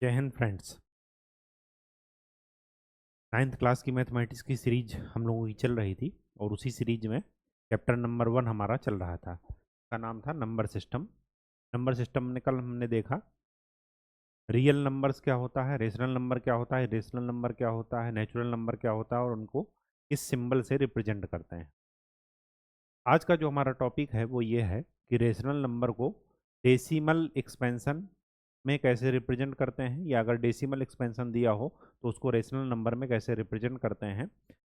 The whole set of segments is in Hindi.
जय हिंद फ्रेंड्स। नाइन्थ क्लास की मैथमेटिक्स की सीरीज हम लोगों की चल रही थी और उसी सीरीज में चैप्टर नंबर 1 हमारा चल रहा था। उसका नाम था नंबर सिस्टम। नंबर सिस्टम में कल हमने देखा रियल नंबर्स क्या होता है, रेशनल नंबर क्या होता है, रेशनल नंबर क्या होता है, नेचुरल नंबर क्या होता है और उनको किस सिंबल से रिप्रेजेंट करते हैं। आज का जो हमारा टॉपिक है वो ये है कि रेशनल नंबर को डेसिमल एक्सपेंशन में कैसे रिप्रेजेंट करते हैं, या अगर डेसिमल एक्सपेंशन दिया हो तो उसको रेशनल नंबर में कैसे रिप्रेजेंट करते हैं।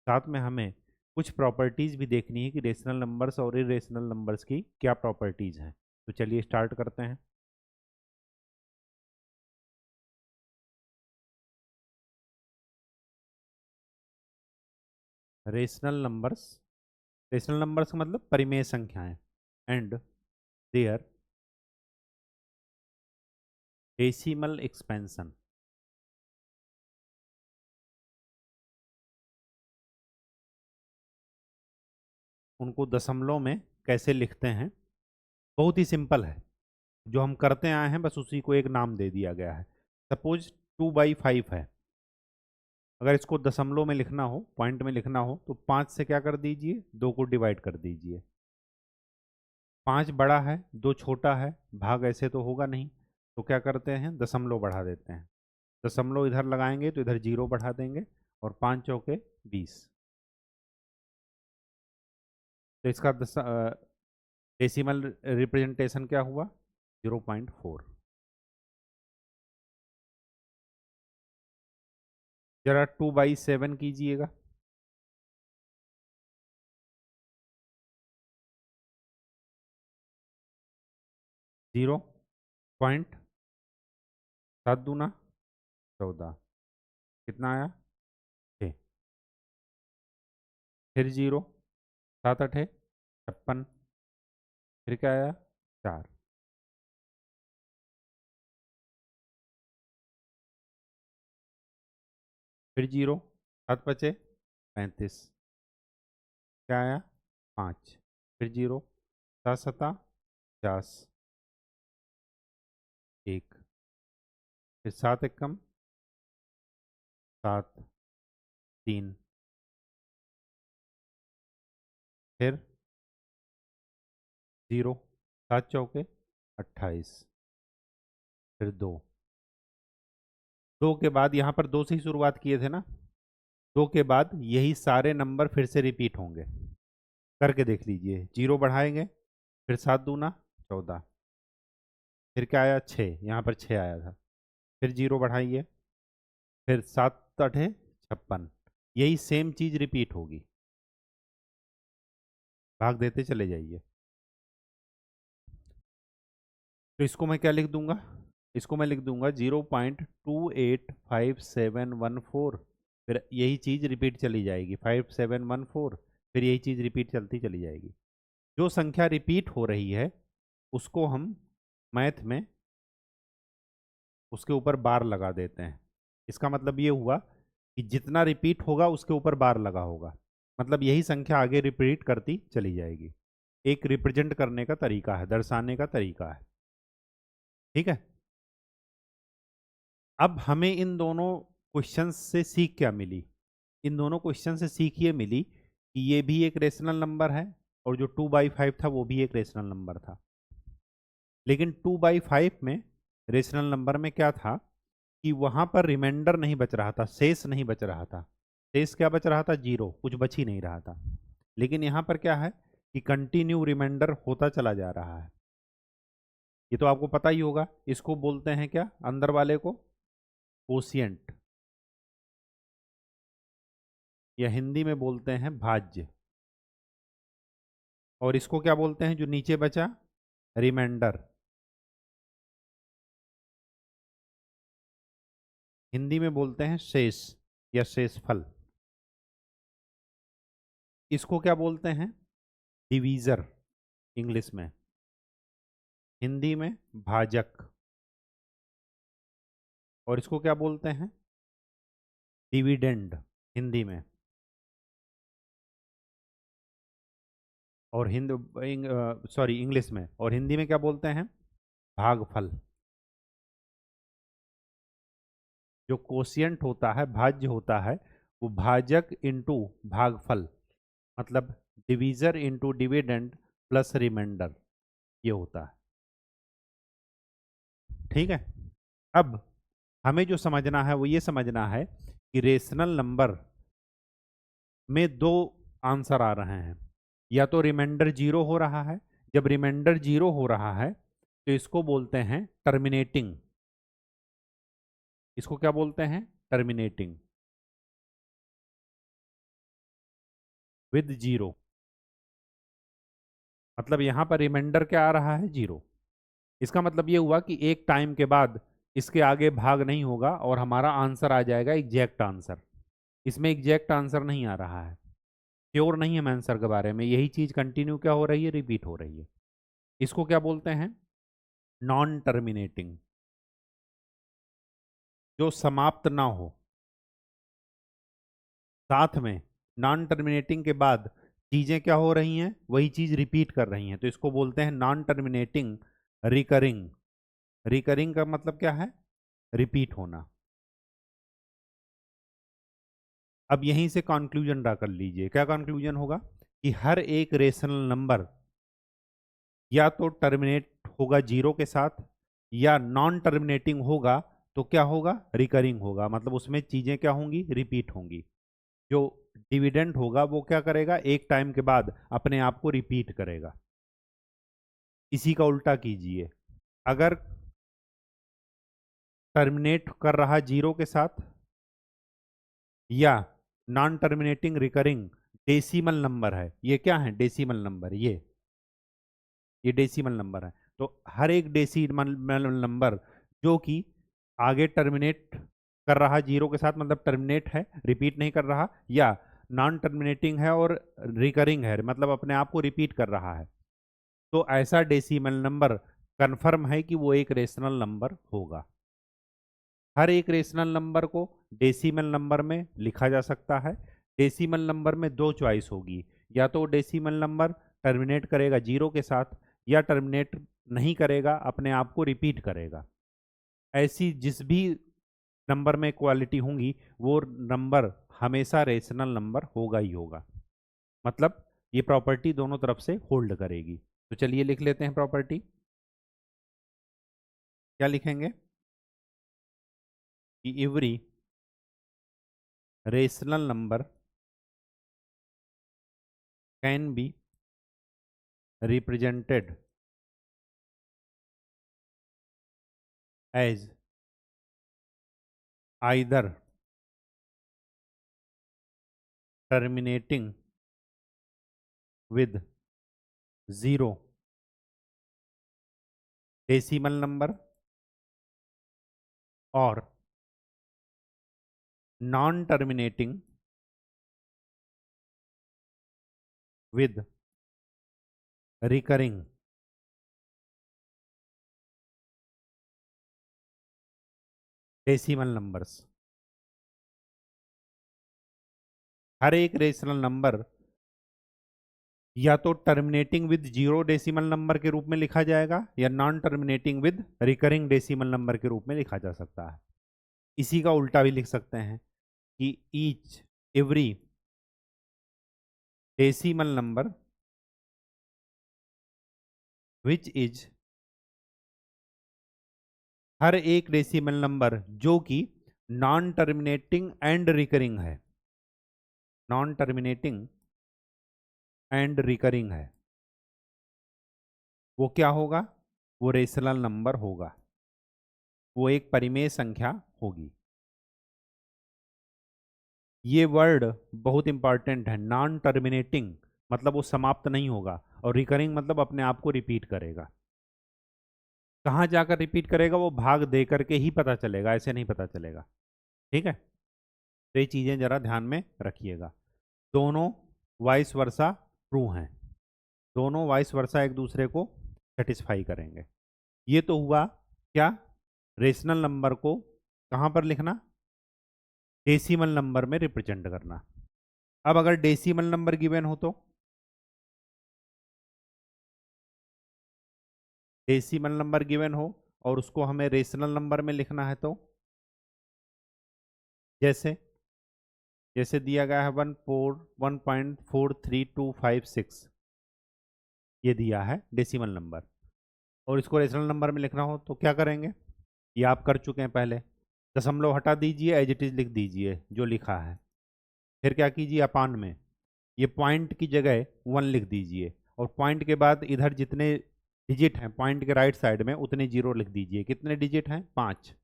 साथ में हमें कुछ प्रॉपर्टीज़ भी देखनी है कि रेशनल नंबर्स और इरेशनल नंबर्स की क्या प्रॉपर्टीज़ हैं। तो चलिए स्टार्ट करते हैं। रेशनल नंबर्स, रेशनल नंबर्स का मतलब परिमेय संख्याएं, एंड देयर डेसिमल एक्सपेंशन। उनको दशमलव में कैसे लिखते हैं। बहुत ही सिंपल है, जो हम करते आए हैं बस उसी को एक नाम दे दिया गया है। सपोज 2/5 है, अगर इसको दशमलव में लिखना हो, पॉइंट में लिखना हो, तो 5 से क्या कर दीजिए, 2 को डिवाइड कर दीजिए। 5 बड़ा है, 2 छोटा है, भाग ऐसे तो होगा नहीं, तो क्या करते हैं, दशमलव बढ़ा देते हैं। दशमलव इधर लगाएंगे तो इधर 0 बढ़ा देंगे, और 5 चौके 20। तो इसका डेसिमल रिप्रेजेंटेशन क्या हुआ, 0.4। जरा 2/7 कीजिएगा। 0.7 दूना 14, कितना आया, 6। फिर 0, 7 8 56, फिर क्या आया, 4। फिर 0, 7 5 35, क्या आया, 5। फिर 0, 7 7 50, 1। फिर 7 1 7 3। फिर 0, 7 चौके 28। फिर 2। 2 के बाद यहाँ पर 2 से ही शुरुआत किए थे ना, 2 के बाद यही सारे नंबर फिर से रिपीट होंगे। करके देख लीजिए, 0 बढ़ाएंगे, फिर 7 दूना 14। फिर क्या आया, 6, यहाँ पर 6 आया था। फिर 0 बढ़ाइए, फिर 7 8 56। यही सेम चीज रिपीट होगी, भाग देते चले जाइए। तो इसको मैं क्या लिख दूंगा, इसको मैं लिख दूंगा 0.285714। फिर यही चीज रिपीट चली जाएगी, 5714। फिर यही चीज रिपीट चलती चली जाएगी। जो संख्या रिपीट हो रही है उसको हम मैथ में उसके ऊपर बार लगा देते हैं। इसका मतलब ये हुआ कि जितना रिपीट होगा उसके ऊपर बार लगा होगा, मतलब यही संख्या आगे रिपीट करती चली जाएगी। एक रिप्रेजेंट करने का तरीका है, दर्शाने का तरीका है। ठीक है। अब हमें इन दोनों क्वेश्चन से सीख क्या मिली, इन दोनों क्वेश्चन से सीख ये मिली कि ये भी एक रेशनल नंबर है और जो 2/5 था वो भी एक रेशनल नंबर था। लेकिन 2/5 में रेशनल नंबर में क्या था कि वहां पर रिमाइंडर नहीं बच रहा था, शेष नहीं बच रहा था। शेष क्या बच रहा था, 0, कुछ बच ही नहीं रहा था। लेकिन यहाँ पर क्या है कि कंटिन्यू रिमाइंडर होता चला जा रहा है। ये तो आपको पता ही होगा, इसको बोलते हैं क्या, अंदर वाले को कोशिएंट, या हिंदी में बोलते हैं भाज्य। और इसको क्या बोलते हैं जो नीचे बचा, रिमाइंडर, हिंदी में बोलते हैं शेष या शेषफल। इसको क्या बोलते हैं, डिवीजर इंग्लिश में, हिंदी में भाजक। और इसको क्या बोलते हैं, डिविडेंड हिंदी में। और सॉरी इंग्लिश में, और हिंदी में क्या बोलते हैं, भागफल। जो कोशिएंट होता है, भाज्य होता है, वो भाजक इंटू भागफल, मतलब divisor into dividend plus reminder, ये होता है। ठीक है। अब हमें जो समझना है वो ये समझना है कि रेशनल नंबर में दो आंसर आ रहे हैं, या तो रिमाइंडर जीरो हो रहा है। जब रिमाइंडर जीरो हो रहा है तो इसको बोलते हैं टर्मिनेटिंग। इसको क्या बोलते हैं? Terminating with zero. मतलब यहां पर रिमाइंडर क्या आ रहा है? जीरो। इसका मतलब ये हुआ कि एक टाइम के बाद इसके आगे भाग नहीं होगा और हमारा आंसर आ जाएगा एग्जैक्ट आंसर। इसमें एग्जैक्ट आंसर नहीं आ रहा है, श्योर नहीं है आंसर के बारे में, यही चीज कंटिन्यू क्या हो रही है? रिपीट हो रही है। इसको क्या बोलते हैं? नॉन टर्मिनेटिंग, जो समाप्त ना हो। साथ में नॉन टर्मिनेटिंग के बाद चीजें क्या हो रही हैं? वही चीज रिपीट कर रही हैं, तो इसको बोलते हैं नॉन टर्मिनेटिंग रिकरिंग। रिकरिंग का मतलब क्या है? रिपीट होना। अब यहीं से कंक्लूजन ड्रा कर लीजिए। क्या कंक्लूजन होगा? कि हर एक रेशनल नंबर या तो टर्मिनेट होगा जीरो के साथ, या नॉन टर्मिनेटिंग होगा तो क्या होगा? रिकरिंग होगा, मतलब उसमें चीजें क्या होंगी? रिपीट होंगी। जो डिविडेंड होगा वो क्या करेगा? एक टाइम के बाद अपने आप को रिपीट करेगा। इसी का उल्टा कीजिए। अगर टर्मिनेट कर रहा जीरो के साथ, या non terminating recurring decimal number है, ये क्या है? डेसिमल नंबर, ये डेसिमल नंबर है। तो हर एक डेसिमल नंबर जो कि आगे टर्मिनेट कर रहा जीरो के साथ, मतलब टर्मिनेट है, रिपीट नहीं कर रहा, या नॉन टर्मिनेटिंग है और रिकरिंग है, मतलब अपने आप को रिपीट कर रहा है, तो ऐसा डेसिमल नंबर कंफर्म है कि वो एक रेशनल नंबर होगा। हर एक रेशनल नंबर को डेसिमल नंबर में लिखा जा सकता है। डेसिमल नंबर में दो चॉइस होगी, या तो डेसिमल नंबर टर्मिनेट करेगा जीरो के साथ, या टर्मिनेट नहीं करेगा, अपने आप को रिपीट करेगा। ऐसी जिस भी नंबर में क्वालिटी होंगी वो नंबर हमेशा रेशनल नंबर होगा ही होगा। मतलब ये प्रॉपर्टी दोनों तरफ से होल्ड करेगी। तो चलिए लिख लेते हैं प्रॉपर्टी। क्या लिखेंगे? कि every rational number can be represented as either terminating with zero decimal number और non terminating with recurring decimal numbers. हर एक रेशनल नंबर या तो terminating with zero decimal number के रूप में लिखा जाएगा, या non terminating with recurring decimal number के रूप में लिखा जा सकता है। इसी का उल्टा भी लिख सकते हैं कि each every decimal number which is, हर एक डेसिमल नंबर जो कि नॉन टर्मिनेटिंग एंड रिकरिंग है, नॉन टर्मिनेटिंग एंड रिकरिंग है, वो क्या होगा? वो रेशनल नंबर होगा, वो एक परिमेय संख्या होगी। ये वर्ड बहुत इंपॉर्टेंट है। नॉन टर्मिनेटिंग मतलब वो समाप्त नहीं होगा, और रिकरिंग मतलब अपने आप को रिपीट करेगा। कहाँ जाकर रिपीट करेगा? वो भाग दे करके ही पता चलेगा, ऐसे नहीं पता चलेगा। ठीक है। तो ये चीज़ें जरा ध्यान में रखिएगा। दोनों वाइस वर्सा ट्रू हैं, दोनों वाइस वर्सा एक दूसरे को सेटिस्फाई करेंगे। ये तो हुआ क्या? रेशनल नंबर को कहाँ पर लिखना? डेसिमल नंबर में रिप्रेजेंट करना। अब अगर डेसिमल नंबर गिवन हो तो डेसिमल नंबर गिवन हो और उसको हमें रेशनल नंबर में लिखना है तो जैसे जैसे दिया गया है 1.43256, ये दिया है डेसिमल नंबर, और इसको रेशनल नंबर में लिखना हो तो क्या करेंगे? ये आप कर चुके हैं पहले। दशमलव हटा दीजिए, एज इट इज लिख दीजिए जो लिखा है। फिर क्या कीजिए, अपान में ये पॉइंट की जगह 1 लिख दीजिए, और पॉइंट के बाद इधर जितने डिजिट हैं पॉइंट के राइट साइड में उतने जीरो लिख दीजिए। कितने डिजिट हैं? 5।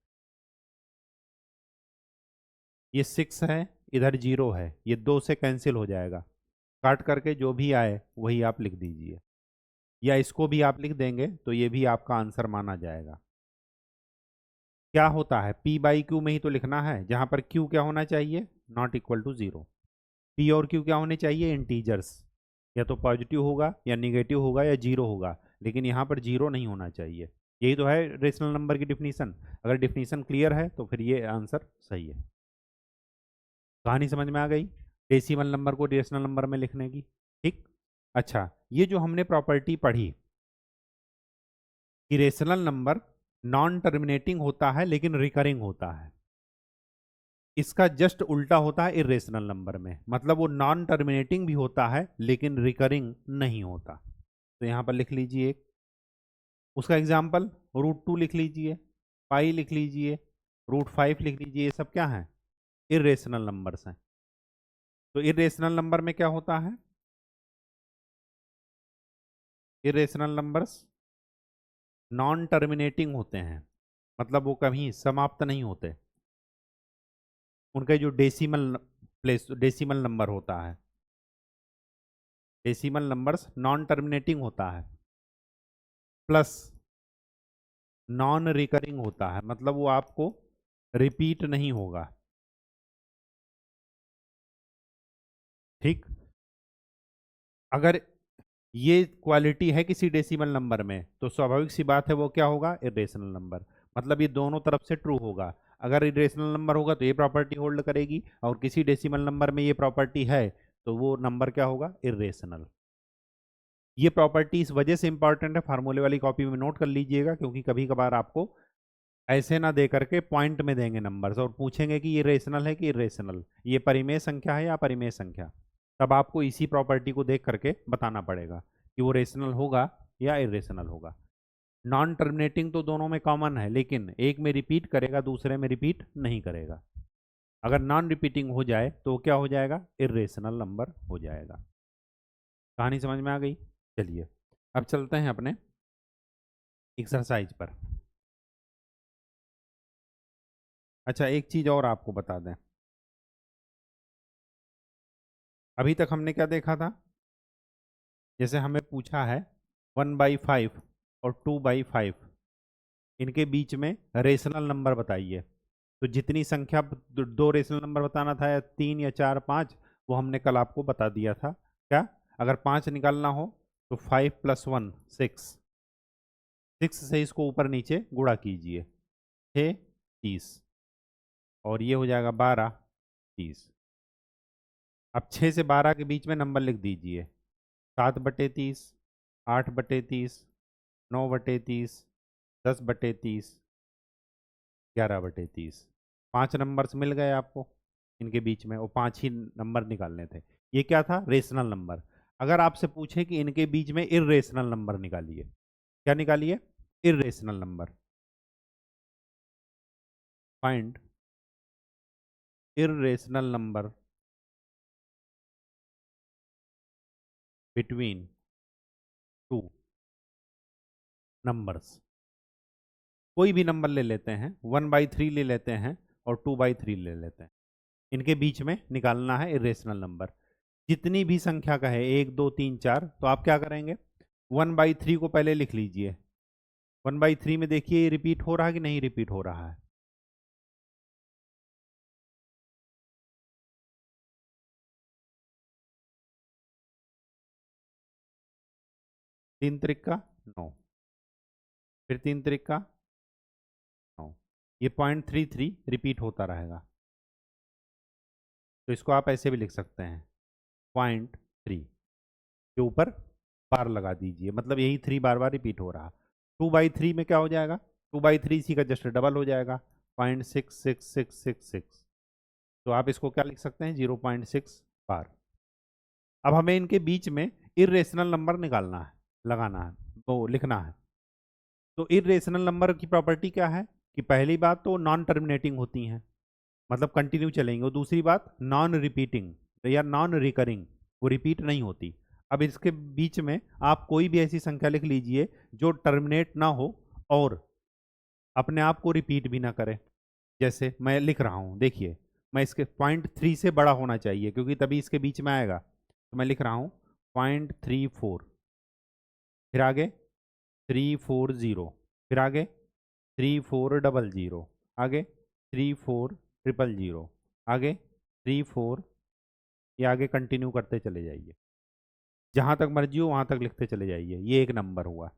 ये 6 है, इधर 0 है, ये 2 से कैंसिल हो जाएगा। काट करके जो भी आए वही आप लिख दीजिए, या इसको भी आप लिख देंगे तो ये भी आपका आंसर माना जाएगा। क्या होता है, P बाई क्यू में ही तो लिखना है, जहां पर Q क्या होना चाहिए? Not equal to 0। P और Q क्या होने चाहिए? इंटीजर्स। या तो पॉजिटिव होगा या निगेटिव होगा या 0 होगा, लेकिन यहाँ पर 0 नहीं होना चाहिए। यही तो है रेशनल नंबर की डिफिनीशन। अगर डिफिनीशन क्लियर है तो फिर ये आंसर सही है। कहानी समझ में आ गई डेसिमल नंबर को रेशनल नंबर में लिखने की? ठीक। अच्छा, ये जो हमने प्रॉपर्टी पढ़ी कि रेशनल नंबर नॉन टर्मिनेटिंग होता है लेकिन रिकरिंग होता है, इसका जस्ट उल्टा होता है इरेशनल नंबर में। मतलब वो नॉन टर्मिनेटिंग भी होता है लेकिन रिकरिंग नहीं होता। तो यहां पर लिख लीजिए एक उसका एग्जाम्पल, √2 लिख लीजिए, पाई लिख लीजिए, √5 लिख लीजिए। ये सब क्या है? इरेशनल नंबर्स हैं। तो इरेशनल नंबर में क्या होता है? इरेशनल नंबर्स नॉन टर्मिनेटिंग होते हैं, मतलब वो कभी समाप्त नहीं होते। उनका जो डेसिमल नंबर होता है, डेसिमल नंबर्स नॉन टर्मिनेटिंग होता है, प्लस नॉन रिकरिंग होता है, मतलब वो आपको रिपीट नहीं होगा। ठीक। अगर ये क्वालिटी है किसी डेसिमल नंबर में तो स्वाभाविक सी बात है वो क्या होगा? Irrational number. मतलब ये दोनों तरफ से ट्रू होगा। अगर इरेशनल नंबर होगा तो ये प्रॉपर्टी होल्ड करेगी, और किसी डेसिमल नंबर में ये प्रॉपर्टी है तो वो नंबर क्या होगा? इरेशनल। ये प्रॉपर्टी इस वजह से इंपॉर्टेंट है, फार्मूले वाली कॉपी में नोट कर लीजिएगा, क्योंकि कभी कभार आपको ऐसे ना दे करके पॉइंट में देंगे नंबर्स और पूछेंगे कि ये रेशनल है कि इरेशनल, ये परिमेय संख्या है या परिमेय संख्या। तब आपको इसी प्रॉपर्टी को देख करके बताना पड़ेगा कि वो रेशनल होगा या इरेशनल होगा। नॉन टर्मिनेटिंग तो दोनों में कॉमन है, लेकिन एक में रिपीट करेगा दूसरे में रिपीट नहीं करेगा। अगर नॉन रिपीटिंग हो जाए तो क्या हो जाएगा? इरेशनल नंबर हो जाएगा। कहानी समझ में आ गई? चलिए अब चलते हैं अपने एक्सरसाइज पर। अच्छा, एक चीज और आपको बता दें, अभी तक हमने क्या देखा था? जैसे हमें पूछा है 1/5 और 2/5, इनके बीच में रेशनल नंबर बताइए। तो जितनी संख्या दो रेशनल नंबर बताना था, या 3 या 4 5, वो हमने कल आपको बता दिया था। क्या? अगर 5 निकालना हो तो 5 + 1 6, 6 से इसको ऊपर नीचे गुणा कीजिए, 6 30, और ये हो जाएगा 12 30। अब 6 से 12 के बीच में नंबर लिख दीजिए, 7/30, 8/30, 9/30, 10/30, 11/30। 5 नंबर्स मिल गए आपको इनके बीच में, और 5 ही नंबर निकालने थे। ये क्या था? Rational number. अगर आपसे पूछे कि इनके बीच में इर्रेशनल नंबर निकालिए, क्या निकालिए? Irrational number. Find irrational number between two numbers. कोई भी नंबर ले लेते हैं, 1/3 ले लेते हैं और 2/3 ले लेते हैं। इनके बीच में निकालना है इरेशनल नंबर। जितनी भी संख्या का है, 1 2 3 4, तो आप क्या करेंगे? 1/3 को पहले लिख लीजिए। 1/3 में देखिए रिपीट हो रहा है कि नहीं रिपीट हो रहा है? तीन त्रिक का 9, फिर 3 त्रिक का 9, ये 0.33 रिपीट होता रहेगा। तो इसको आप ऐसे भी लिख सकते हैं, 0.3 के ऊपर बार लगा दीजिए, मतलब यही 3 बार बार रिपीट हो रहा। 2/3 में क्या हो जाएगा? 2/3 इसी का जस्ट डबल हो जाएगा, 0.6666। तो आप इसको क्या लिख सकते हैं, 0.6 बार। अब हमें इनके बीच में इर्रेशनल नंबर निकालना है, लगाना है, तो लिखना है। तो इर्रेशनल नंबर की प्रॉपर्टी क्या है कि पहली बात तो नॉन टर्मिनेटिंग होती हैं, मतलब कंटिन्यू चलेंगे, और दूसरी बात नॉन रिपीटिंग या नॉन रिकरिंग, वो रिपीट नहीं होती। अब इसके बीच में आप कोई भी ऐसी संख्या लिख लीजिए जो टर्मिनेट ना हो और अपने आप को रिपीट भी ना करे। जैसे मैं लिख रहा हूँ, देखिए, मैं इसके 0.3 से बड़ा होना चाहिए क्योंकि तभी इसके बीच में आएगा। तो मैं लिख रहा हूँ 0.34, फिर आगे 340, फिर आगे 3400, आगे 34000, आगे 34, ये आगे कंटिन्यू करते चले जाइए, जहाँ तक मर्जी हो वहाँ तक लिखते चले जाइए। ये एक नंबर हुआ।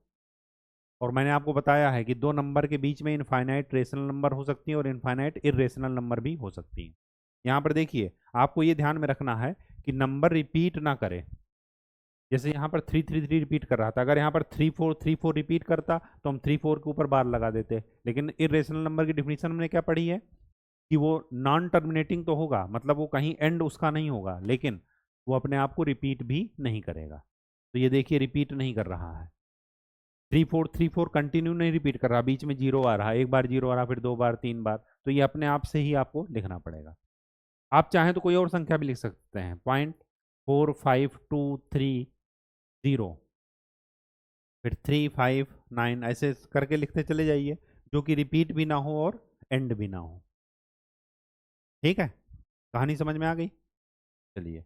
और मैंने आपको बताया है कि दो नंबर के बीच में इनफाइनाइट रेशनल नंबर हो सकती है और इनफाइनाइट इरेशनल नंबर भी हो सकती है। यहाँ पर देखिए, आपको ये ध्यान में रखना है कि नंबर रिपीट ना करे। जैसे यहाँ पर 333 रिपीट कर रहा था, अगर यहाँ पर 3434 रिपीट करता तो हम 34 के ऊपर बार लगा देते। लेकिन इरेशनल नंबर की डिफिनीशन हमने क्या पढ़ी है कि वो नॉन टर्मिनेटिंग तो होगा, मतलब वो कहीं एंड उसका नहीं होगा, लेकिन वो अपने आप को रिपीट भी नहीं करेगा। तो ये देखिए रिपीट नहीं कर रहा है, 3434 कंटिन्यू नहीं रिपीट कर रहा, बीच में जीरो आ रहा, एक बार जीरो आ रहा, फिर दो बार, तीन बार, तो ये अपने आप से ही आपको लिखना पड़ेगा। आप चाहें तो कोई और संख्या भी लिख सकते हैं, 0.4523, फिर 359, ऐसे करके लिखते चले जाइए, जो कि रिपीट भी ना हो और एंड भी ना हो। ठीक है, कहानी समझ में आ गई। चलिए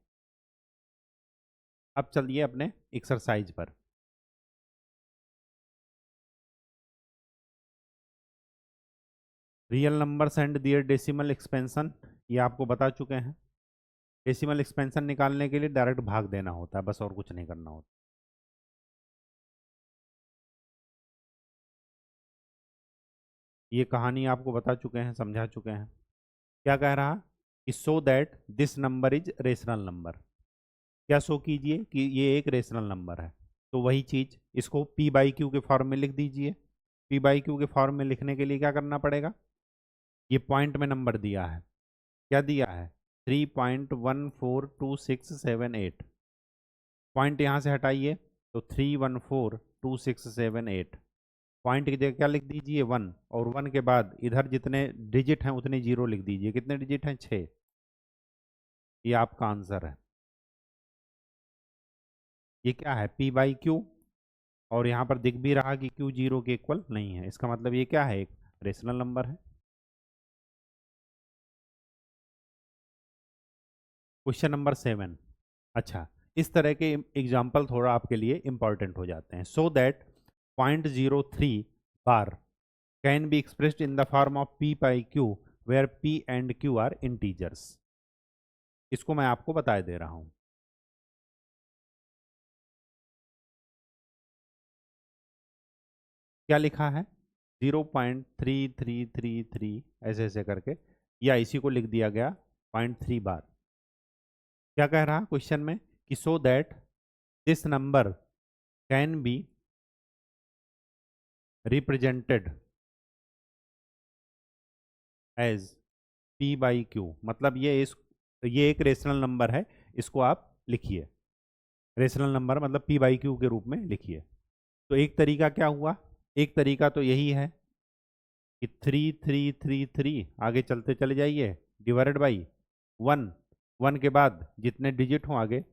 अब चलिए अपने एक्सरसाइज पर। Real numbers and their decimal expansion, ये आपको बता चुके हैं। डेसिमल एक्सपेंशन निकालने के लिए डायरेक्ट भाग देना होता है, बस और कुछ नहीं करना होता। ये कहानी आपको बता चुके हैं, समझा चुके हैं। क्या कह रहा कि so that this number is rational number, क्या शो कीजिए कि ये एक रेशनल नंबर है। तो वही चीज़ इसको पी बाई क्यू के फॉर्म में लिख दीजिए। पी बाई क्यू के फॉर्म में लिखने के लिए क्या करना पड़ेगा, ये पॉइंट में नंबर दिया है, क्या दिया है, 3.142678। पॉइंट यहाँ से हटाइए तो 3142678, पॉइंट की जगह क्या लिख दीजिए, 1, और 1 के बाद इधर जितने डिजिट हैं उतने जीरो लिख दीजिए। कितने डिजिट हैं, 6। ये आपका आंसर है। ये क्या है, पी बाई क्यू, और यहाँ पर दिख भी रहा कि क्यू जीरो के इक्वल नहीं है, इसका मतलब ये क्या है, एक रेशनल नंबर है। Question number 7। अच्छा, इस तरह के एग्जाम्पल थोड़ा आपके लिए इंपॉर्टेंट हो जाते हैं। So that 0.03 bar can be expressed in the form of p by q where p and q are integers. इसको मैं आपको बता दे रहा हूँ। क्या लिखा है, 0.3333 ऐसे ऐसे करके, या इसी को लिख दिया गया 0.3 बार। क्या कह रहा क्वेश्चन में कि so that this number can be represented as p by q, मतलब ये एक रेशनल नंबर है, इसको आप लिखिए, रेशनल नंबर मतलब पी बाई क्यू के रूप में लिखिए। तो एक तरीका क्या हुआ, एक तरीका तो यही है कि 3333 आगे चलते चले जाइए, डिवाइडेड बाई 1, 1 के बाद जितने डिजिट हों आगे,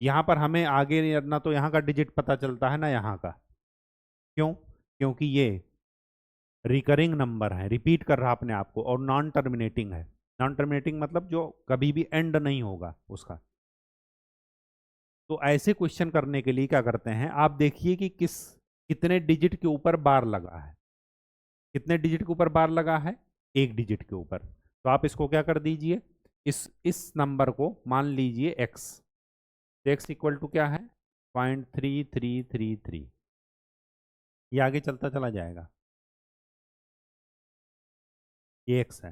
यहाँ पर हमें आगे ना तो यहाँ का डिजिट पता चलता है ना यहाँ का। क्यों, क्योंकि ये रिकरिंग नंबर है, रिपीट कर रहा अपने आप को, और नॉन टर्मिनेटिंग है। नॉन टर्मिनेटिंग मतलब जो कभी भी एंड नहीं होगा उसका। तो ऐसे क्वेश्चन करने के लिए क्या करते हैं, आप देखिए कि कितने डिजिट के ऊपर बार लगा है। कितने डिजिट के ऊपर बार लगा है, एक डिजिट के ऊपर। तो आप इसको क्या कर दीजिए, इस नंबर को मान लीजिए x। तो x इक्वल टू क्या है, 0.3333। ये आगे चलता चला जाएगा, ये x है।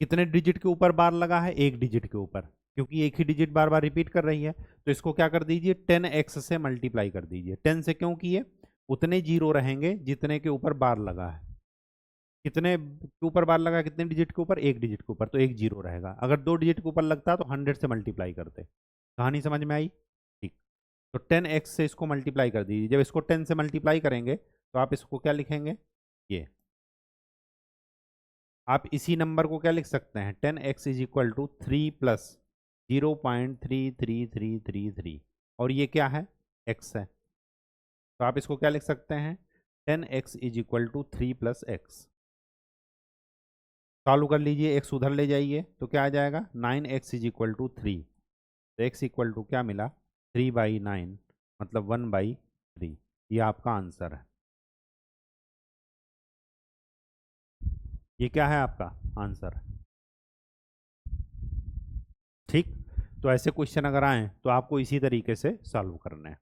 कितने डिजिट के ऊपर बार लगा है, एक डिजिट के ऊपर, क्योंकि एक ही डिजिट बार बार रिपीट कर रही है। तो इसको क्या कर दीजिए, 10x से मल्टीप्लाई कर दीजिए। 10 से क्यों किए, उतने जीरो रहेंगे जितने के ऊपर बार लगा है। कितने के ऊपर बार लगा, कितने डिजिट के ऊपर, एक डिजिट के ऊपर, तो एक जीरो रहेगा। अगर दो डिजिट के ऊपर लगता तो 100 से मल्टीप्लाई करते। कहानी समझ में आई? ठीक। तो 10x से इसको मल्टीप्लाई कर दीजिए। जब इसको 10 से मल्टीप्लाई करेंगे तो आप इसको क्या लिखेंगे, ये आप इसी नंबर को क्या लिख सकते हैं, 10x is equal to 3 plus 0.33333, और ये क्या है, x है। तो आप इसको क्या लिख सकते हैं, 10x is equal to 3 plus x. Solve कर लीजिए, x उधर ले जाइए तो क्या आ जाएगा, 9x इज इक्वल टू 3। तो x इक्वल टू क्या मिला, 3/9, मतलब 1/3। ये आपका आंसर है। ये क्या है आपका आंसर। ठीक। तो ऐसे क्वेश्चन अगर आए तो आपको इसी तरीके से सॉल्व करने हैं।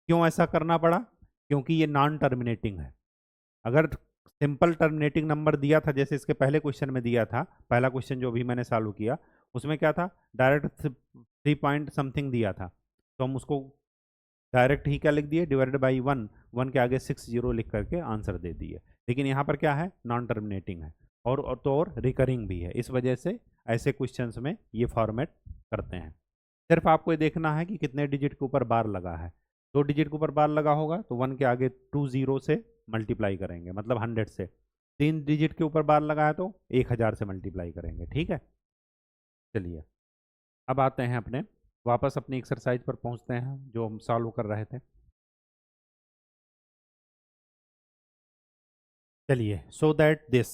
क्यों ऐसा करना पड़ा, क्योंकि ये नॉन टर्मिनेटिंग है। अगर सिंपल टर्मिनेटिंग नंबर दिया था, जैसे इसके पहले क्वेश्चन में दिया था, पहला क्वेश्चन जो भी मैंने सॉल्व किया उसमें क्या था, डायरेक्ट 3 पॉइंट समथिंग दिया था, तो हम उसको डायरेक्ट ही क्या लिख दिए, डिवाइडेड बाई 1, 1 के आगे 60 लिख करके आंसर दे दिए। लेकिन यहाँ पर क्या है, नॉन टर्मिनेटिंग है, और रिकरिंग भी है, इस वजह से ऐसे क्वेश्चंस में ये फॉर्मेट करते हैं। सिर्फ आपको ये देखना है कि कितने डिजिट के ऊपर बार लगा है। दो डिजिट के ऊपर बार लगा होगा तो 1 के आगे 20 से मल्टीप्लाई करेंगे, मतलब 100 से। तीन डिजिट के ऊपर बार लगा है तो 1000 से मल्टीप्लाई करेंगे। ठीक है, चलिए अब आते हैं अपने वापस अपनी एक्सरसाइज पर पहुंचते हैं जो हम सॉल्व कर रहे थे। चलिए, सो दैट दिस,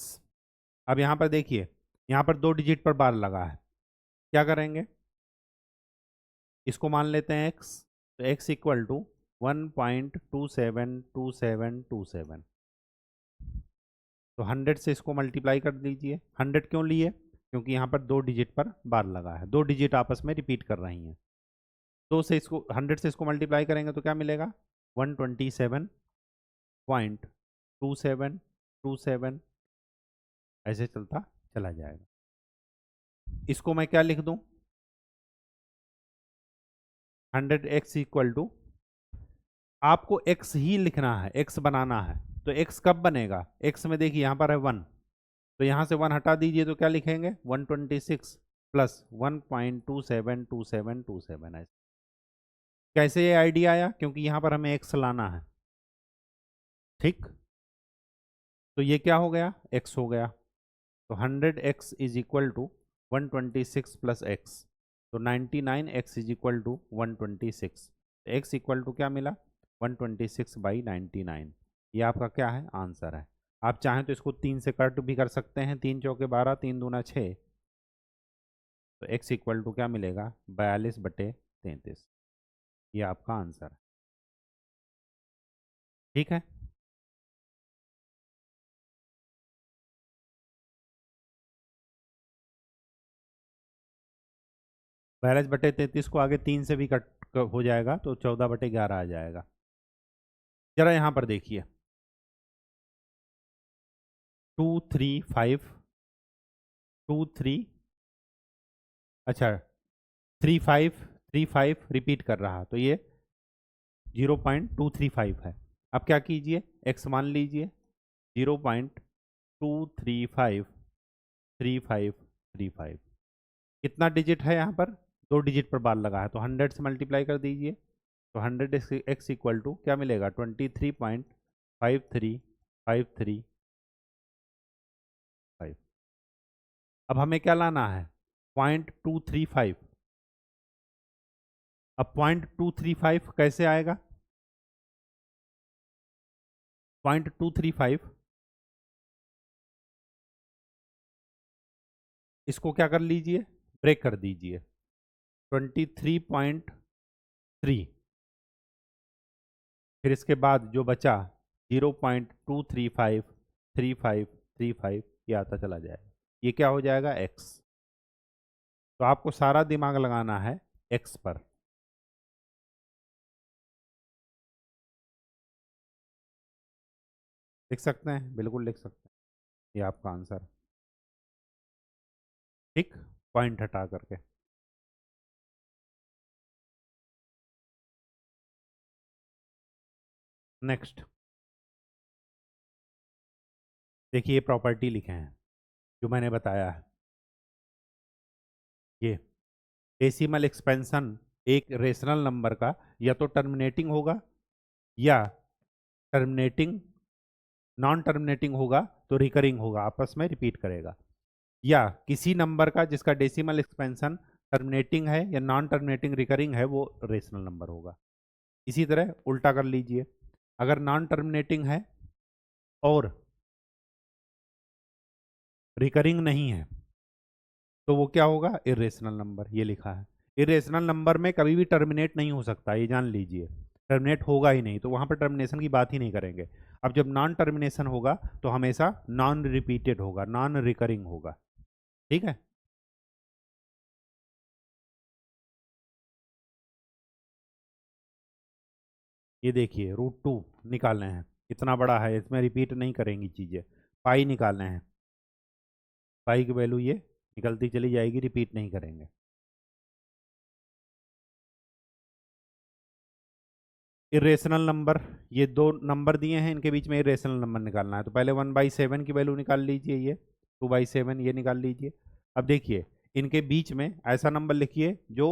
अब यहाँ पर देखिए, यहाँ पर दो डिजिट पर बार लगा है, क्या करेंगे, इसको मान लेते हैं x, तो x इक्वल टू 1.272727। तो 100 से इसको मल्टीप्लाई कर दीजिए। 100 क्यों लिए, क्योंकि यहाँ पर दो डिजिट पर बार लगा है, दो डिजिट आपस में रिपीट कर रही हैं। दो से इसको 100 से इसको मल्टीप्लाई करेंगे तो क्या मिलेगा, 127.2727, ऐसे चलता चला जाएगा। इसको मैं क्या लिख दूं, 100x इक्वल टू, आपको x ही लिखना है, x बनाना है। तो x कब बनेगा, x में देखिए यहाँ पर है 1, तो यहाँ से 1 हटा दीजिए तो क्या लिखेंगे, 126 प्लस 1.272727 है। कैसे ये आइडिया आया, क्योंकि यहाँ पर हमें x लाना है। ठीक, तो ये क्या हो गया, x हो गया। तो 100x is equal to 126 plus x, तो 99x is equal to 126। x equal to क्या मिला, 126/99। ये आपका क्या है, आंसर है। आप चाहें तो इसको 3 से कट भी कर सकते हैं, 3 चौके 12, 3 दूना 6, तो x इक्वल टू क्या मिलेगा, 42/33। ये आपका आंसर है। ठीक है, 42/33 को आगे 3 से भी कट हो जाएगा तो 14/11 आ जाएगा। जरा यहाँ पर देखिए, 235, 2 3, अच्छा 3535 रिपीट कर रहा, तो ये 0.235 है। अब क्या कीजिए, x मान लीजिए 0.2353535। कितना डिजिट है यहाँ पर, दो डिजिट पर बार लगा है, तो 100 से मल्टीप्लाई कर दीजिए। तो 100x इक्वल टू क्या मिलेगा, 23.53535। अब हमें क्या लाना है, 0.235। अब 0.235 कैसे आएगा, 0.235 इसको क्या कर लीजिए, ब्रेक कर दीजिए, 23.3, फिर इसके बाद जो बचा 0.2353535, ये आता चला जाएगा। ये क्या हो जाएगा, x। तो आपको सारा दिमाग लगाना है x पर। लिख सकते हैं, बिल्कुल लिख सकते हैं, ये आपका आंसर। ठीक, पॉइंट हटा करके। नेक्स्ट, देखिए ये प्रॉपर्टी लिखे हैं जो मैंने बताया है। ये डेसिमल एक्सपेंशन एक रेशनल नंबर का या तो टर्मिनेटिंग होगा या टर्मिनेटिंग नॉन टर्मिनेटिंग होगा तो रिकरिंग होगा, आपस में रिपीट करेगा, या किसी नंबर का जिसका डेसिमल एक्सपेंशन टर्मिनेटिंग है या नॉन टर्मिनेटिंग रिकरिंग है वो रेशनल नंबर होगा। इसी तरह उल्टा कर लीजिए, अगर नॉन टर्मिनेटिंग है और रिकरिंग नहीं है तो वो क्या होगा, इरेशनल नंबर। ये लिखा है इरेशनल नंबर में कभी भी टर्मिनेट नहीं हो सकता, ये जान लीजिए, टर्मिनेट होगा ही नहीं, तो वहां पर टर्मिनेशन की बात ही नहीं करेंगे। अब जब नॉन टर्मिनेशन होगा तो हमेशा नॉन रिपीटेड होगा, नॉन रिकरिंग होगा। ठीक है। ये देखिए √2 निकालने हैं, इतना बड़ा है, इसमें रिपीट नहीं करेंगी चीज़ें। पाई निकालने हैं, पाई की वैल्यू ये निकलती चली जाएगी, रिपीट नहीं करेंगे। इरेशनल नंबर, ये दो नंबर दिए हैं, इनके बीच में इरेशनल नंबर निकालना है, तो पहले 1/7 की वैल्यू निकाल लीजिए, ये 2/7 ये निकाल लीजिए। अब देखिए इनके बीच में ऐसा नंबर लिखिए जो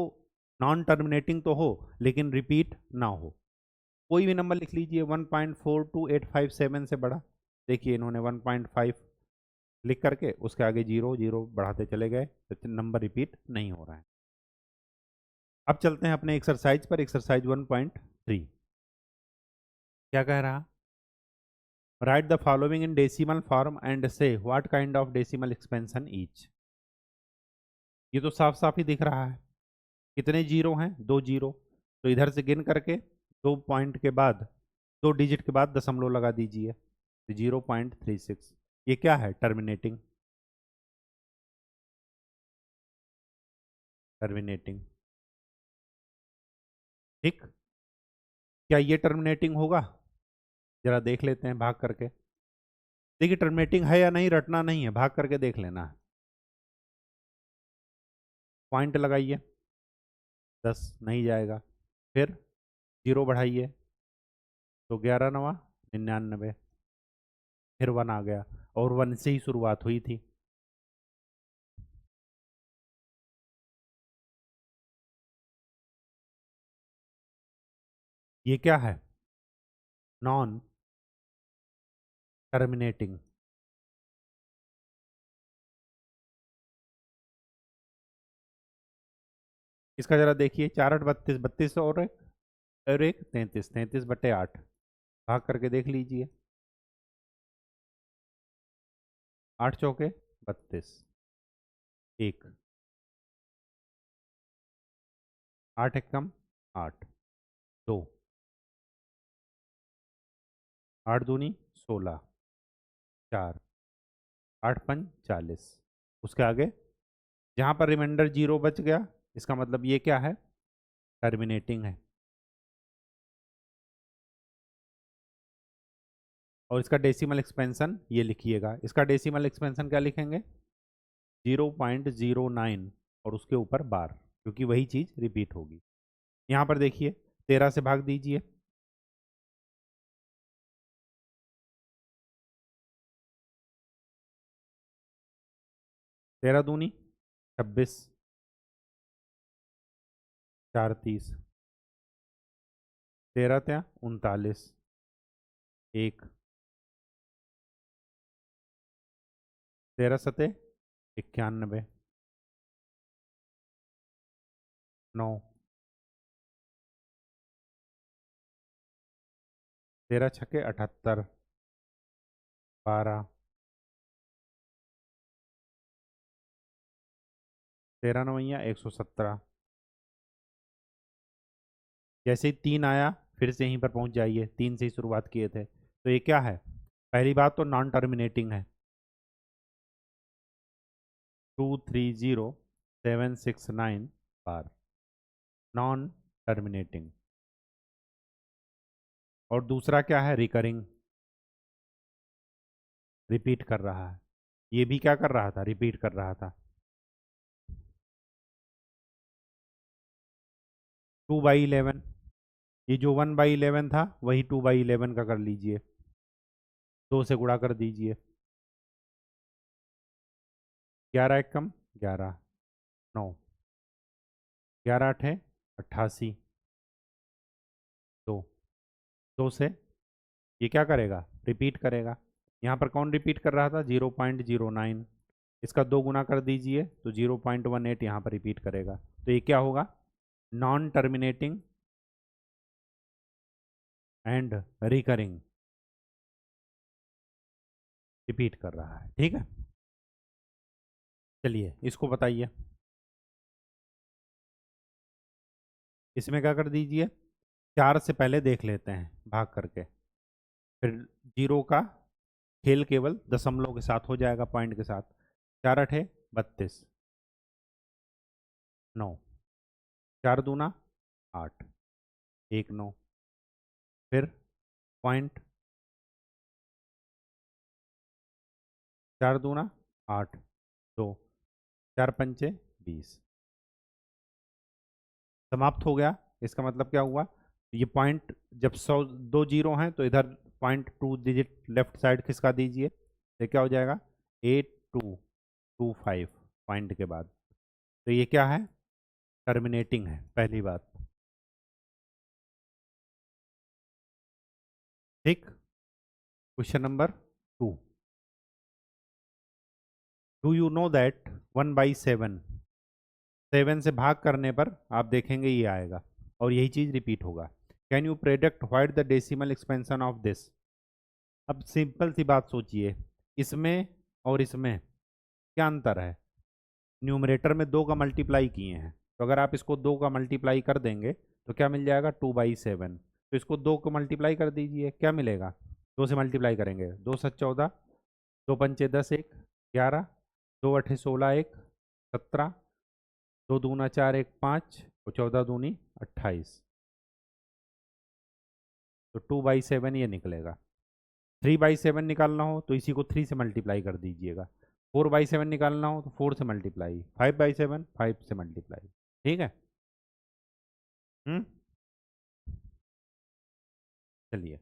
नॉन टर्मिनेटिंग तो हो लेकिन रिपीट ना हो। कोई भी नंबर लिख लीजिए 1.42857 से बड़ा। देखिए इन्होंने 1.5 लिख करके उसके आगे 0 0 बढ़ाते चले गए तो नंबर रिपीट नहीं हो रहा है। अब चलते हैं अपने एक्सरसाइज पर, एक्सरसाइज 1.3 क्या कह रहा, write the following in decimal form and say what kind of decimal expansion each. ये तो साफ साफ ही दिख रहा है, कितने जीरो हैं, 2 जीरो, तो इधर से गिन करके 2 पॉइंट के बाद 2 डिजिट के बाद दशमलव लगा दीजिए, 0.36। ये क्या है, टर्मिनेटिंग, टर्मिनेटिंग। ठीक, क्या ये टर्मिनेटिंग होगा, जरा देख लेते हैं भाग करके। देखिए टर्मिनेटिंग है या नहीं रटना नहीं है, भाग करके देख लेना है। पॉइंट लगाइए, 10 नहीं जाएगा, फिर 0 बढ़ाइए तो 11 नवा 99, फिर 1 आ गया, और 1 से ही शुरुआत हुई थी। ये क्या है, नॉन टर्मिनेटिंग। इसका जरा देखिए, 4 8 32, 32 और एक 33, 33/8 भाग करके देख लीजिए, 8 चौके 32, एक 8 एकम 8, 2 8 दूनी 16, 4 8 5 40, उसके आगे जहाँ पर रिमाइंडर 0 बच गया इसका मतलब ये क्या है, टर्मिनेटिंग है। और इसका डेसिमल एक्सपेंशन ये लिखिएगा, इसका डेसिमल एक्सपेंशन क्या लिखेंगे, 0.09 और उसके ऊपर बार, क्योंकि वही चीज़ रिपीट होगी। यहाँ पर देखिए 13 से भाग दीजिए, 13 दूनी 26, 4 30, 13 त्या 39, एक 13 सते 91, 9 13 छके 78, 12 13 नवैया 117। जैसे ही 3 आया फिर से यहीं पर पहुंच जाइए, 3 से ही शुरुआत किए थे, तो ये क्या है, पहली बात तो नॉन टर्मिनेटिंग है, 230769 बार, नॉन टर्मिनेटिंग। और दूसरा क्या है, रिकरिंग, रिपीट कर रहा है, ये भी क्या कर रहा था, रिपीट कर रहा था। 2/11, ये जो 1/11 था वही 2/11 का कर लीजिए, 2 से गुणा कर दीजिए, 11 एक कम 11, 9, 11 8 88, 2, 2 से ये क्या करेगा, रिपीट करेगा। यहाँ पर कौन रिपीट कर रहा था, 0.09, इसका 2 गुना कर दीजिए तो 0.18 यहाँ पर रिपीट करेगा। तो ये क्या होगा, non terminating and recurring, repeat कर रहा है। ठीक है, चलिए इसको बताइए। इसमें क्या कर दीजिए, 4 से पहले देख लेते हैं भाग करके, फिर 0 का खेल केवल दशमलव के साथ हो जाएगा, पॉइंट के साथ। 4 8 32, 9, 4 दूना 8, 1 9, फिर पॉइंट, 4 दूना 8, 2, 4 पंचे 20, समाप्त हो गया। इसका मतलब क्या हुआ, ये पॉइंट जब 2 जीरो हैं तो इधर 0.2 डिजिट लेफ्ट साइड खिसका दीजिए, तो क्या हो जाएगा 8225 पॉइंट के बाद। तो ये क्या है, टर्मिनेटिंग है, पहली बात। ठीक, question number 2, do you know that 1/7, 7 से भाग करने पर आप देखेंगे ये आएगा और यही चीज़ रिपीट होगा। Can you predict what the decimal expansion of this. अब सिंपल सी बात सोचिए, इसमें और इसमें क्या अंतर है, न्यूमरेटर में 2 का मल्टीप्लाई किए हैं, तो अगर आप इसको 2 का मल्टीप्लाई कर देंगे तो क्या मिल जाएगा, 2/7। तो इसको 2 को मल्टीप्लाई कर दीजिए, क्या मिलेगा, 2 से मल्टीप्लाई करेंगे, 2 7 14, 2 पंचे 10, 1 11, 2 8 16, 1 17, 2 दूना 4, 1 5 और 14 दूनी 28। तो 2/7 ये निकलेगा। 3/7 निकालना हो तो इसी को 3 से मल्टीप्लाई कर दीजिएगा। 4/7 निकालना हो तो 4 से मल्टीप्लाई, 5/7 5 से मल्टीप्लाई। ठीक है, हम्म, चलिए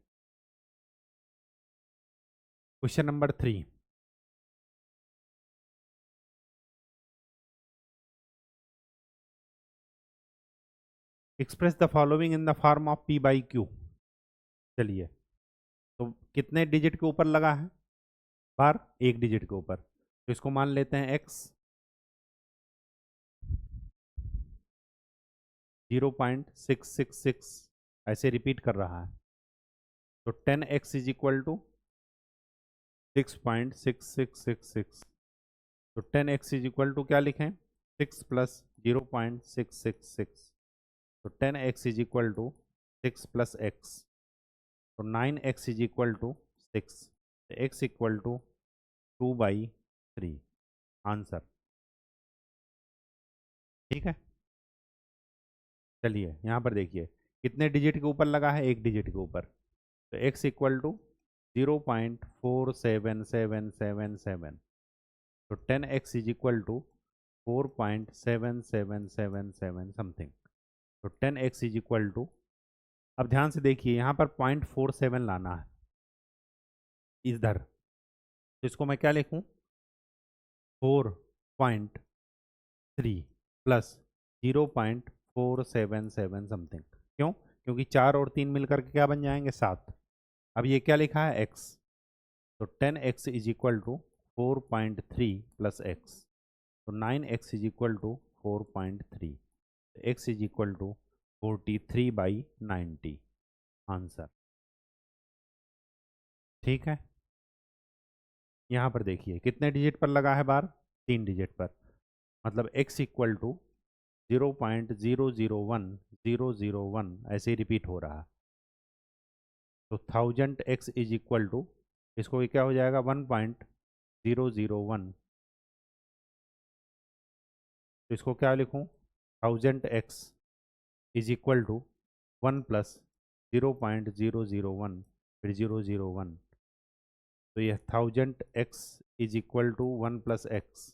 question number 3, express the following in the form of P/Q। चलिए, तो कितने डिजिट के ऊपर लगा है बार, एक डिजिट के ऊपर, तो इसको मान लेते हैं x, 0.666 ऐसे रिपीट कर रहा है, तो 10x इज इक्वल टू 6.6666। तो 10x इज इक्वल टू क्या लिखें, 6 प्लस 0.666, तो 10x is equal to 6 plus x, तो 9x is equal to 6, x equal to 2/3 answer. ठीक है, चलिए यहाँ पर देखिए कितने डिजिट के ऊपर लगा है, एक डिजिट के ऊपर, तो x इक्वल टू 0.47777, तो 10x is equal to 4.7777 something, तो 10x इज इक्वल टू, अब ध्यान से देखिए यहाँ पर 0.47 लाना है इधर, तो इसको मैं क्या लिखूँ, 4.3 प्लस 0.477 समथिंग। क्यों, क्योंकि 4 और 3 मिलकर के क्या बन जाएंगे, 7। अब ये क्या लिखा है, x, तो 10x is equal to 4.3 plus x, तो 9x is equal to 4.3, x is equal to 43/90 answer. ठीक है, यहाँ पर देखिए कितने डिजिट पर लगा है बार, 3 डिजिट पर, मतलब x इक्वल टू 0.001001 ऐसे ही रिपीट हो रहा। तो 1000x इज इक्वल टू, इसको ये क्या हो जाएगा, 1.001, तो इसको क्या लिखूँ, 1000x is equal to 1 plus 0.001 फिर 001, तो ये 1000x is equal to 1 plus x,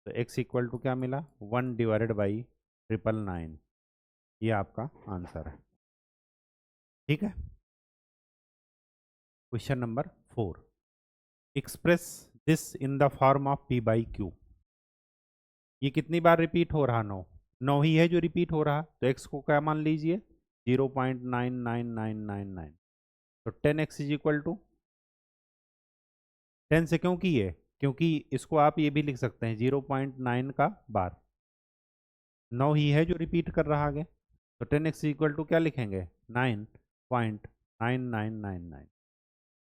तो x इक्वल टू क्या मिला, 1/999, ये आपका आंसर है। ठीक है, question number 4, express this in the form of P/Q। ये कितनी बार रिपीट हो रहा? 9। 9 ही है जो रिपीट हो रहा, तो x को क्या मान लीजिए? 0.99999। तो 10x इज इक्वल टू 10 से क्यों की है? क्योंकि इसको आप ये भी लिख सकते हैं 0.9 का बार। 9 ही है जो रिपीट कर रहा आगे, तो 10x इक्वल टू क्या लिखेंगे? 9.9999।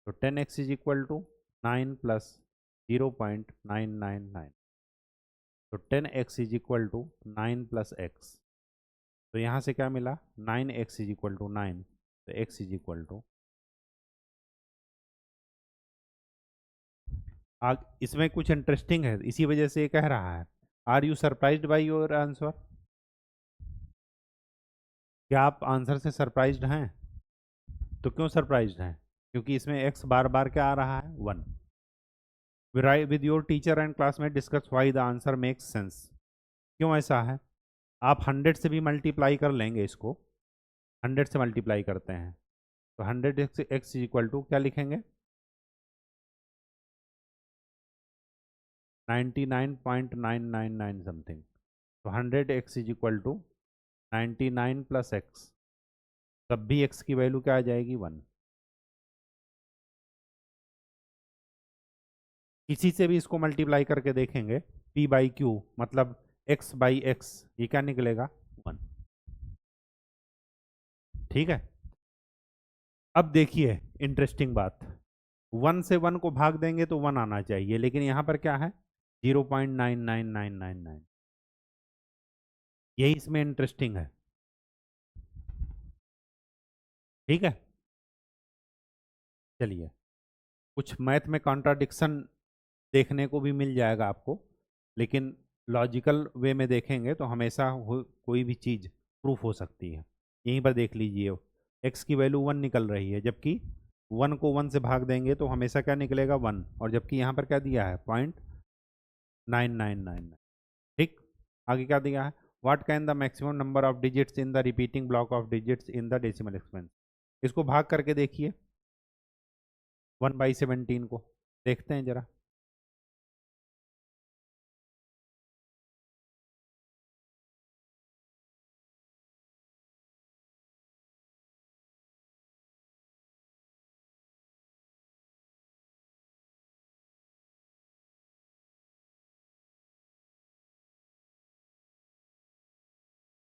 तो 10x is equal to 9 plus 0.999। तो 10x is equal to 9 plus x। तो यहाँ से क्या मिला? 9x is equal to 9। तो x इज इक्वल टू, आग इसमें कुछ इंटरेस्टिंग है, इसी वजह से ये कह रहा है। Are you surprised by your answer? क्या आप आंसर से सरप्राइज्ड हैं? तो क्यों सरप्राइज्ड हैं? क्योंकि इसमें x बार बार क्या आ रहा है? 1। With your teacher and classmate discuss why the answer makes sense. क्यों ऐसा है? आप 100 से भी मल्टीप्लाई कर लेंगे इसको, 100 से मल्टीप्लाई करते हैं तो 100x इक्वल टू क्या लिखेंगे? 99.999 समथिंग। तो 100x is equal to 99 plus x, तब भी x की वैल्यू क्या आ जाएगी? 1। इसी से भी इसको मल्टीप्लाई करके देखेंगे, p बाई क्यू मतलब x बाई एक्स, ये क्या निकलेगा? 1। ठीक है। अब देखिए इंटरेस्टिंग बात, 1 से 1 को भाग देंगे तो 1 आना चाहिए, लेकिन यहाँ पर क्या है? 0.99999। यही इसमें इंटरेस्टिंग है। ठीक है, चलिए कुछ मैथ में कॉन्ट्राडिक्शन देखने को भी मिल जाएगा आपको, लेकिन लॉजिकल वे में देखेंगे तो हमेशा कोई भी चीज़ प्रूफ हो सकती है। यहीं पर देख लीजिए, x की वैल्यू 1 निकल रही है, जबकि 1 को 1 से भाग देंगे तो हमेशा क्या निकलेगा? 1। और जबकि यहाँ पर क्या दिया है? 0.9999। ठीक, आगे क्या दिया है? What can the maximum number of digits in the repeating block of digits in the decimal expense. इसको भाग करके देखिए 1/17 को, देखते हैं जरा।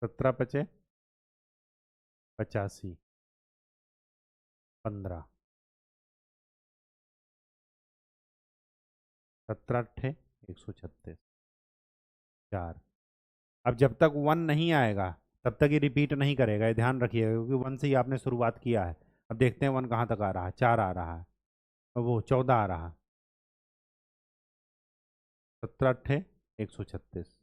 सत्रह पचे 85, 15, 17 अट्ठे 136, 4। अब जब तक 1 नहीं आएगा तब तक ये रिपीट नहीं करेगा, ये ध्यान रखिएगा, क्योंकि 1 से ही आपने शुरुआत किया है। अब देखते हैं 1 कहाँ तक आ रहा है। 4 आ रहा है, और वो 14 आ रहा है। 17 अट्ठे 136।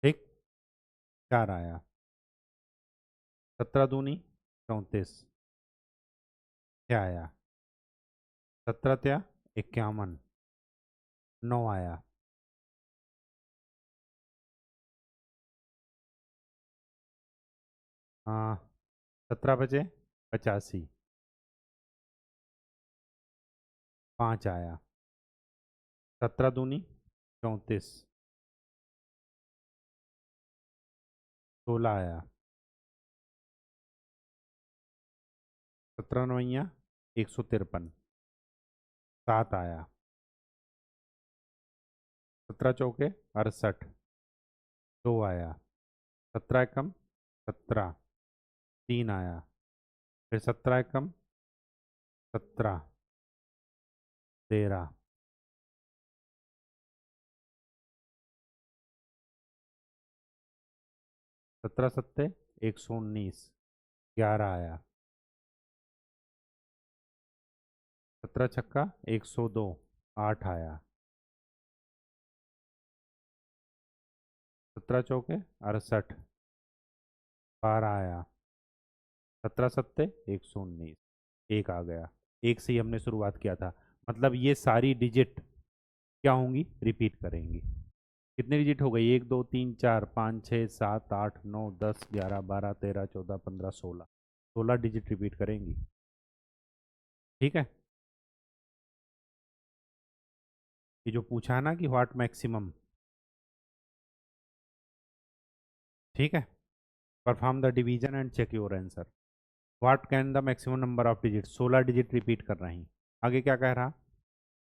ठीक, 4 आया। 17 दूनी 34, क्या आया? 17 त्या 51, 9 आया। हाँ, 17 बचे 85, 5 आया। 17 दूनी 34, 16 आया। 17 नवैया 153, 7 आया। 17 चौके 68, 2 आया। 17 एकम 17, 3 आया। फिर 17 एकम 17, 13, 17 सत्ते 119, 11 आया। 17 छक्का 102, 8 आया। 17 चौके 68, 12 आया। 17 सत्ते 119, 1 आ गया। एक से ही हमने शुरुआत किया था, मतलब ये सारी डिजिट क्या होंगी? रिपीट करेंगी। कितने डिजिट हो गई? 1 2 3 4 5 6 7 8 9 10 11 12 13 14 15 16, 16 डिजिट रिपीट करेंगी। ठीक है, ये जो पूछा है ना कि व्हाट मैक्सिमम, ठीक है, perform the division and check your answer. What can the maximum number of digit, 16 digit repeat कर रही। आगे क्या कह रहा,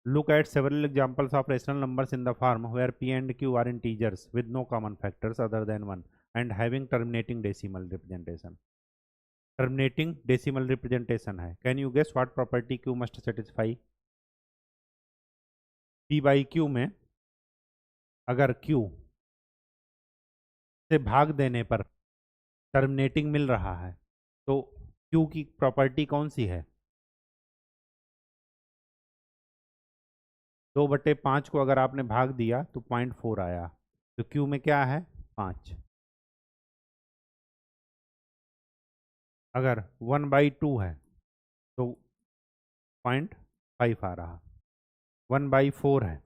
look at several examples of rational numbers in the form where p and q are integers with no common factors other than 1 and having terminating decimal representation. Terminating decimal representation है। Can you guess what property q must satisfy. P by Q में अगर क्यू से भाग देने पर टर्मिनेटिंग मिल रहा है तो क्यू की प्रॉपर्टी कौन सी है। 2/5 को अगर आपने भाग दिया तो 0.4 आया, तो क्यू में क्या है 5। अगर 1/2 है तो 0.5 आ रहा, 1/4 है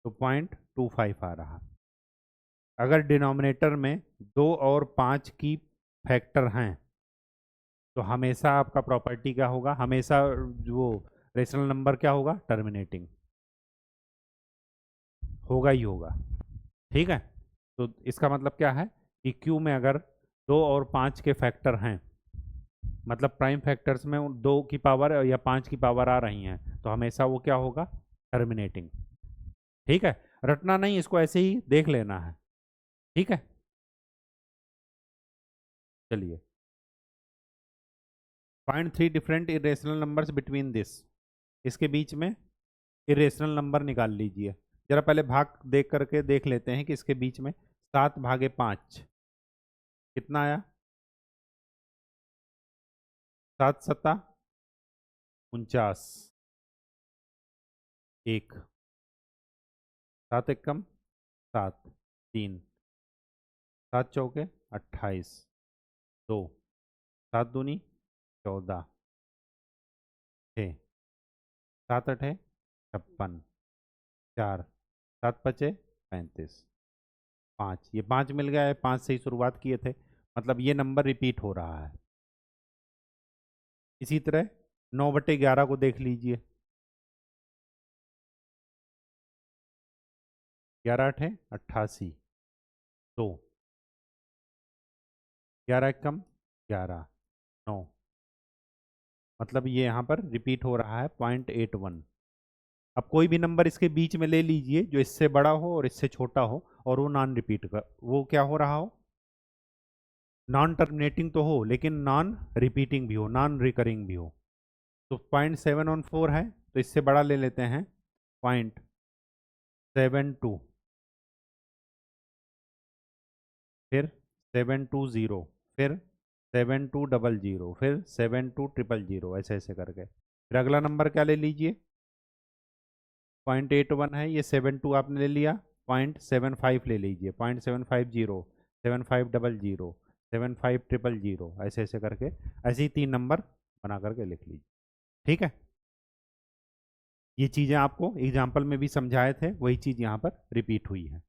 तो 0.25 आ रहा। अगर डिनोमिनेटर में 2 और 5 की फैक्टर हैं तो हमेशा आपका प्रॉपर्टी क्या होगा, हमेशा वो रेशनल नंबर क्या होगा, टर्मिनेटिंग होगा ही होगा। ठीक है, तो इसका मतलब क्या है कि क्यू में अगर 2 और 5 के फैक्टर हैं, मतलब प्राइम फैक्टर्स में 2 की पावर या 5 की पावर आ रही हैं, तो हमेशा वो क्या होगा, टर्मिनेटिंग। ठीक है, रटना नहीं, इसको ऐसे ही देख लेना है। ठीक है, चलिए, find 3 different irrational numbers between this. इसके बीच में इरेशनल नंबर निकाल लीजिए। जरा पहले भाग देख करके देख लेते हैं कि इसके बीच में 7/5 कितना आया, 7 सत्ता 49, 1, 7 एकम 7, 3, 7 चौके 28, 2, 7 दूनी 14, 6, 7 अठे 56, 4, 7 पचे 35, 5, ये 5 मिल गया है, 5 से ही शुरुआत किए थे, मतलब ये नंबर रिपीट हो रहा है। इसी तरह 9/11 को देख लीजिए, 11 अठे 88, 2, 11 एकम 11, 9, मतलब ये यहाँ पर रिपीट हो रहा है 0.81। अब कोई भी नंबर इसके बीच में ले लीजिए जो इससे बड़ा हो और इससे छोटा हो और वो नॉन रिपीट का, वो क्या हो रहा हो, नॉन टर्मिनेटिंग तो हो लेकिन नॉन रिपीटिंग भी हो, नॉन रिकरिंग भी हो। तो 0.714 है, तो इससे बड़ा ले लेते हैं 0.72, फिर 720, फिर 7200, फिर 72000, ऐसे ऐसे करके। फिर अगला नंबर क्या ले लीजिए, 0.81 है, ये 72 आपने ले लिया, 0.75 ले लीजिए, 0.750, 7500, 75000, ऐसे ऐसे करके, ऐसे ही 3 नंबर बना करके लिख लीजिए। ठीक है, ये चीज़ें आपको एग्जाम्पल में भी समझाए थे, वही चीज़ यहाँ पर रिपीट हुई है।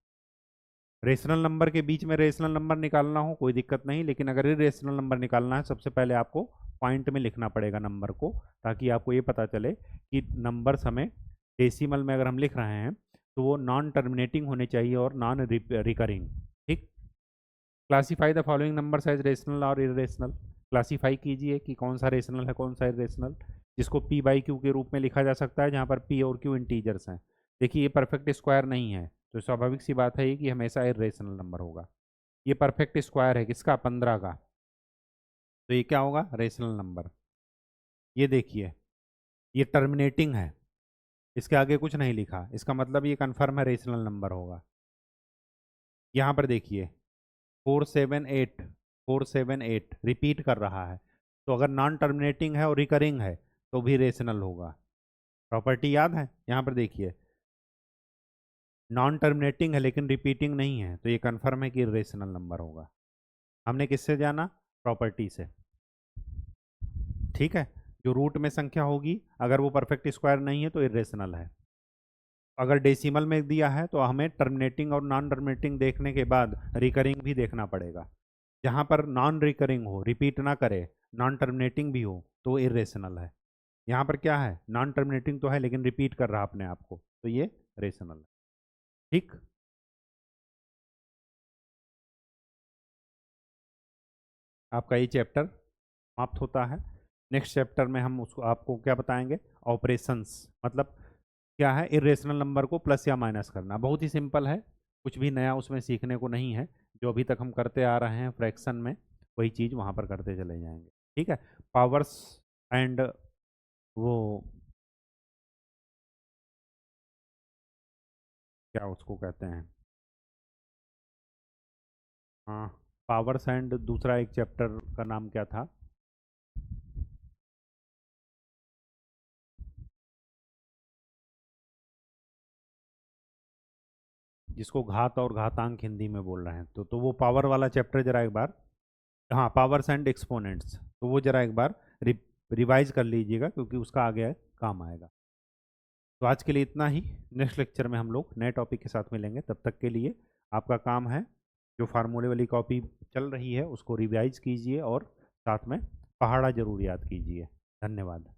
रेशनल नंबर के बीच में रेशनल नंबर निकालना हो कोई दिक्कत नहीं, लेकिन अगर इरेशनल नंबर निकालना है सबसे पहले आपको पॉइंट में लिखना पड़ेगा नंबर को, ताकि आपको ये पता चले कि नंबर्स हमें डेसिमल में अगर हम लिख रहे हैं तो वो नॉन टर्मिनेटिंग होने चाहिए और नॉन रिकरिंग। ठीक, classify the following numbers as rational और इरेशनल। क्लासीफाई कीजिए कि कौन सा रेशनल है कौन सा इरेशनल, जिसको पी बाई क्यू के रूप में लिखा जा सकता है, जहाँ पर पी और क्यू इंटीजर्स हैं। देखिए ये परफेक्ट स्क्वायर नहीं है, तो स्वाभाविक सी बात है कि हमेशा इरेशनल नंबर होगा। ये परफेक्ट स्क्वायर है किसका, 15 का, तो ये क्या होगा, रेशनल नंबर। ये देखिए ये टर्मिनेटिंग है, इसके आगे कुछ नहीं लिखा, इसका मतलब ये कन्फर्म है रेशनल नंबर होगा। यहाँ पर देखिए 478, 478 रिपीट कर रहा है, तो अगर नॉन टर्मिनेटिंग है और रिकरिंग है तो भी रेशनल होगा। प्रॉपर्टी याद है, यहाँ पर देखिए नॉन टर्मिनेटिंग है लेकिन रिपीटिंग नहीं है, तो ये कन्फर्म है कि रेशनल नंबर होगा। हमने किससे जाना, प्रॉपर्टी से। ठीक है, जो रूट में संख्या होगी अगर वो परफेक्ट स्क्वायर नहीं है तो इरेशनल है। अगर डेसिमल में दिया है तो हमें टर्मिनेटिंग और नॉन टर्मिनेटिंग देखने के बाद रिकरिंग भी देखना पड़ेगा। जहाँ पर नॉन रिकरिंग हो, रिपीट ना करे, नॉन टर्मिनेटिंग भी हो, तो इरेशनल है। यहाँ पर क्या है, नॉन टर्मिनेटिंग तो है लेकिन रिपीट कर रहा अपने आप को, तो ये रेशनल है। ठीक, आपका ये चैप्टर समाप्त होता है। नेक्स्ट चैप्टर में हम उसको आपको क्या बताएंगे, ऑपरेशंस, मतलब क्या है, इरेशनल नंबर को प्लस या माइनस करना। बहुत ही सिंपल है, कुछ भी नया उसमें सीखने को नहीं है। जो अभी तक हम करते आ रहे हैं फ्रैक्शन में, वही चीज़ वहाँ पर करते चले जाएंगे। ठीक है, पावर्स एंड वो क्या उसको कहते हैं, हाँ, पावर्स एंड दूसरा एक चैप्टर का नाम क्या था, जिसको घात और घातांक हिंदी में बोल रहे हैं, तो वो पावर वाला चैप्टर जरा एक बार, हाँ, पावर्स एंड एक्सपोनेंट्स, तो वो जरा एक बार रिवाइज कर लीजिएगा, क्योंकि उसका आगे काम आएगा। तो आज के लिए इतना ही। नेक्स्ट लेक्चर में हम लोग नए टॉपिक के साथ मिलेंगे। तब तक के लिए आपका काम है, जो फार्मूले वाली कॉपी चल रही है उसको रिवाइज कीजिए और साथ में पहाड़ा जरूर याद कीजिए। धन्यवाद।